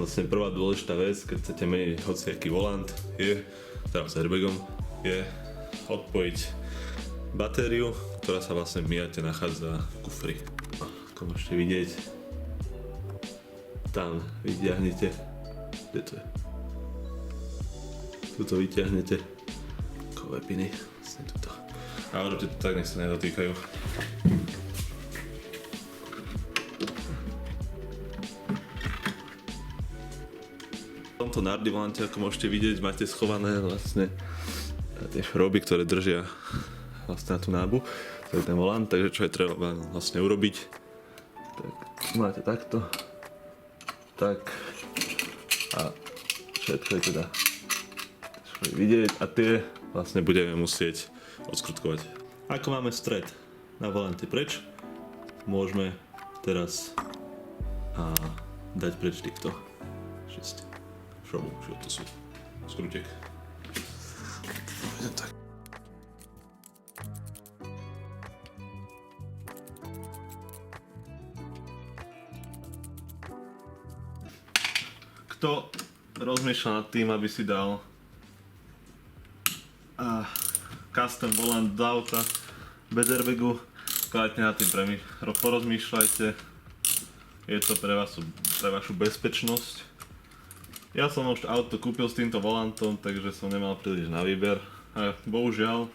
vlastne prvá dôležitá vec, keď chcete meniť hociaký volant, je, teda s airbagom, je odpojiť batériu, ktorá sa vlastne v Miate nachádza v kufri. Ako môžete vidieť, tam vyťahnete, kde to je? Tuto vyťahnete kové piny, vlastne tuto. A urobte to tak, nech sa nedotýkajú. V tomto Nardi volante, ako môžete vidieť, máte schované vlastne tie šroby, ktoré držia vlastne na tú nábu. To je ten volant, takže čo je treba vlastne urobiť, tak máte takto, tak a všetko je teda vidieť a tie vlastne budeme musieť odskrutkovať. Ako máme stred na volante preč, môžeme teraz dať preč týchto 6 šrobov, čo to sú skrutek. Tak. Kto rozmýšľa nad tým, aby si dal custom volant do auta bez airbagu, kvalitne nad tým porozmýšľajte. Je to pre vašu bezpečnosť. Ja som už auto kúpil s týmto volantom, takže som nemal príliš na výber. A bohužiaľ,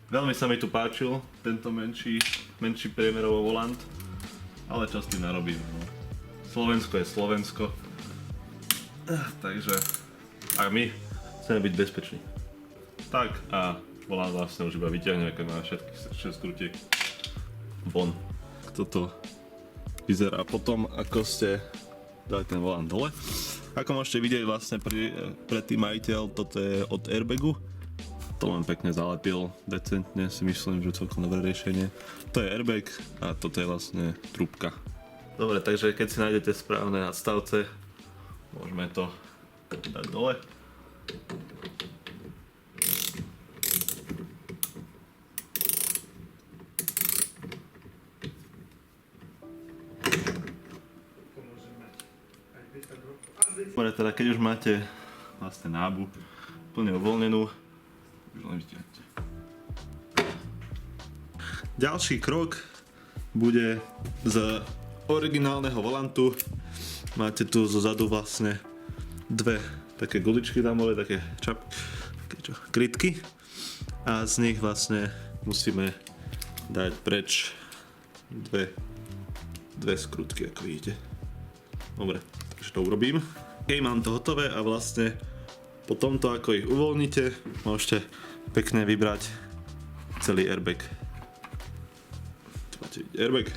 veľmi sa mi tu páčil tento menší priemerový volant, ale čo s tým narobím, no. Slovensko je Slovensko. Takže a my chceme byť bezpeční. Tak a volant vlastne už iba vyťahne, keď má všetkých 6 skrutiek von. Toto vyzerá potom, ako ste dali ten volant dole. Ako môžete vidieť, vlastne predtým majiteľ, toto je od airbagu. To len pekne zalepil, decentne, si myslím, že celkom dobré riešenie. To je airbag a toto je vlastne trúbka. Dobre, takže keď si nájdete správne nadstavce, môžeme to dať dole. Dobre, teda keď už máte vlastne nábu plne uvoľnenú, už len vytiahnete. Ďalší krok bude z originálneho volantu. Máte tu zozadu vlastne dve také guličky tam boli, také krytky a z nich vlastne musíme dať preč dve skrutky, ako vidíte. Dobre, takže to urobím. Keď mám to hotové a vlastne po tomto, ako ich uvoľníte, môžete pekne vybrať celý airbag. Tu máte airbag,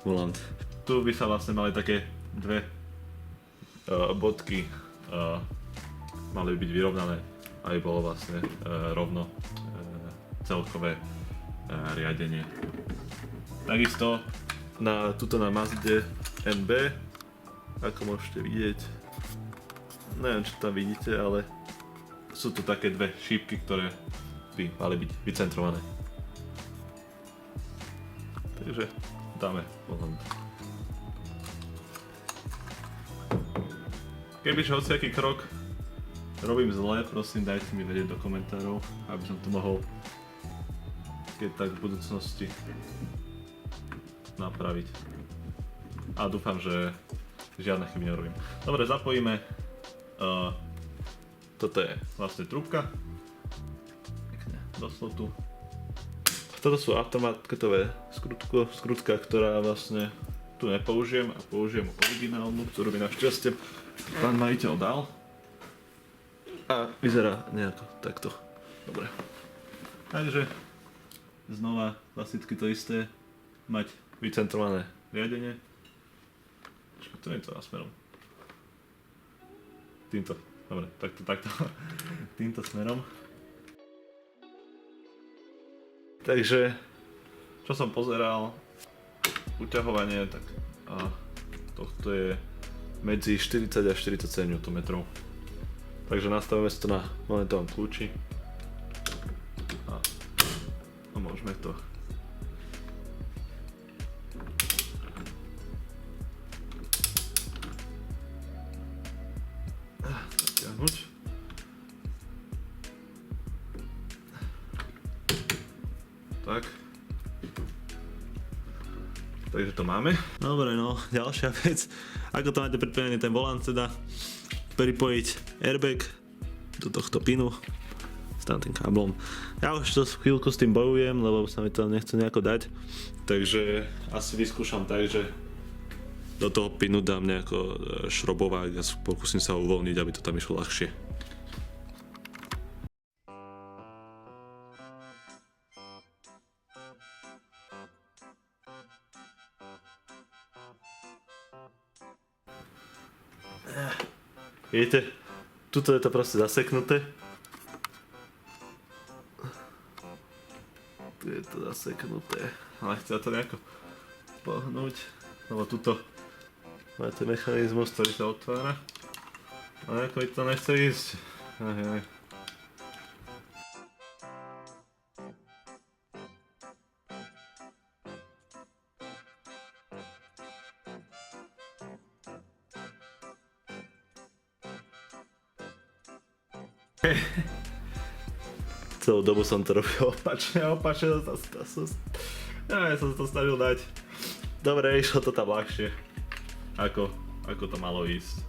volant. Tu by sa vlastne mali také dve bodky, mali byť vyrovnané, aby bolo vlastne rovno celkové riadenie. Takisto tuto na Mazde NB, ako môžete vidieť, neviem, čo tam vidíte, ale sú tu také dve šípky, ktoré by mali byť vycentrované. Takže dáme volant. Kebyže hociaký krok robím zle, prosím, dajte mi vedieť do komentárov, aby som to mohol keď tak v budúcnosti napraviť. A dúfam, že žiadne chyby nerobím. Dobre, zapojíme. Toto je vlastne trúbka. Pekne do slotu. Toto sú automatketové skrutka, ktorá vlastne tu nepoužijem a použijem originálnu, ktorú mi našťastie pán majiteľ dal. A vyzerá nejako takto. Dobre. Takže znova klasicky to isté. Mať vycentrované riadenie. To je to na smerom. Týmto. Dobre, takto. Týmto smerom. Takže, čo som pozeral, uťahovanie, tak tohto je medzi 40 a 47 Nm. Takže nastavíme si to na magnetovom kľúči a môžeme to Takže to máme. Dobre, no, ďalšia vec. Ako to máte pripravený ten volant teda, pripojiť airbag do tohto pinu s tým káblom. Ja už to chvíľku s tým bojujem, lebo sa mi to nechce nejako dať. Takže asi vyskúšam tak, že do toho pinu dám nejako šrobovák a pokúsim sa ho uvoľniť, aby to tam išlo ľahšie. Vidíte, tuto je to proste zaseknuté. Tu je to zaseknuté, ale chce to nejako pohnúť, lebo tuto máte mechanizmus, ktorý sa otvára. A nejako mi to nechce ísť. Aj. Celú dobu som to robil opačne ja som to snažil dať. Dobre, išlo to tam ľahšie, ako to malo ísť.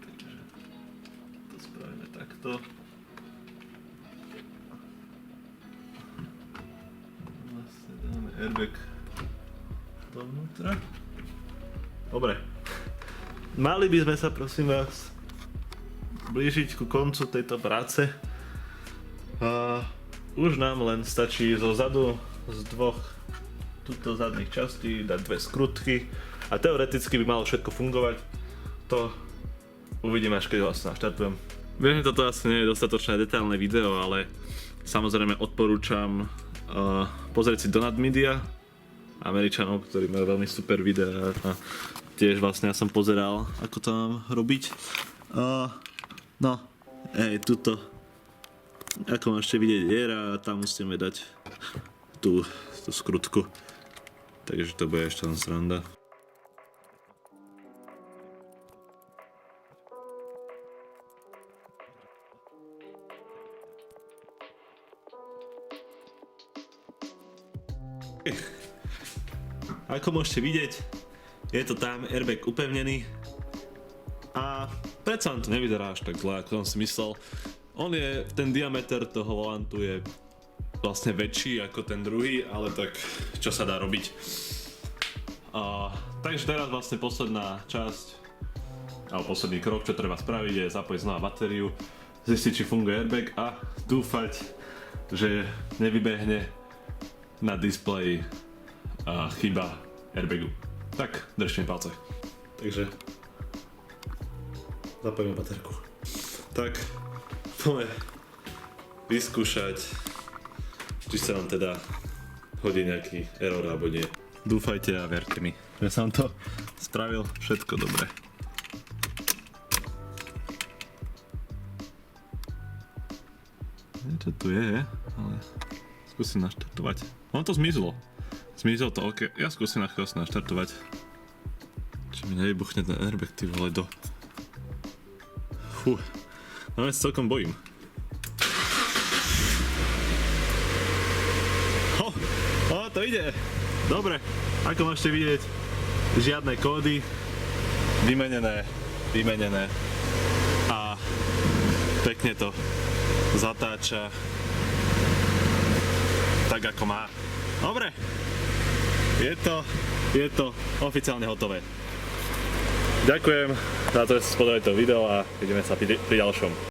Takže to spravíme takto. Vlastne dáme airbag dovnútra. Dobre. Mali by sme sa, prosím vás, blížiť ku koncu tejto práce. Už nám len stačí zo zadu, z dvoch tuto zadných častí dať dve skrutky a teoreticky by malo všetko fungovať. To uvidíme, až keď vlastne naštartujem. Viem, že toto asi nie je dostatočné detailné video, ale samozrejme odporúčam pozrieť si Donut Media, Američanov, ktorí majú veľmi super videá a tiež vlastne ja som pozeral, ako to mám robiť. Tuto, ako môžete vidieť, diera a tam musíme dať tú skrutku. Takže to bude ešte len sranda. Ako môžete vidieť, je to tam airbag upevnený. A predsa to nevyzerá až tak zle, ako som si myslel. Ten diameter toho volantu je vlastne väčší ako ten druhý, ale tak čo sa dá robiť. Takže teraz vlastne posledná časť, alebo posledný krok, čo treba spraviť, je zapojiť znova batériu, zistiť, či funguje airbag a dúfať, že nevybehne na displeji chyba airbagu. Tak, držte mi palce. Takže zapojíme baterku. Tak, poďme vyskúšať, či sa nám teda hodí nejaký error alebo nie. Dúfajte a verte mi, že som to spravil všetko dobre. Niečo tu je, ale skúsim naštartovať. Ono to zmizlo. Zmizlo to, ok. Ja skúsim na chvíľu naštartovať. Či mi nevybuchne ten airbag, ty vole, do... No ja sa celkom bojím. To ide. Dobre, ako môžete vidieť, žiadne kódy, vymenené a pekne to zatáča tak ako má. Dobre, je to oficiálne hotové. Ďakujem za to, že ste spodali to video a vidíme sa pri ďalšom.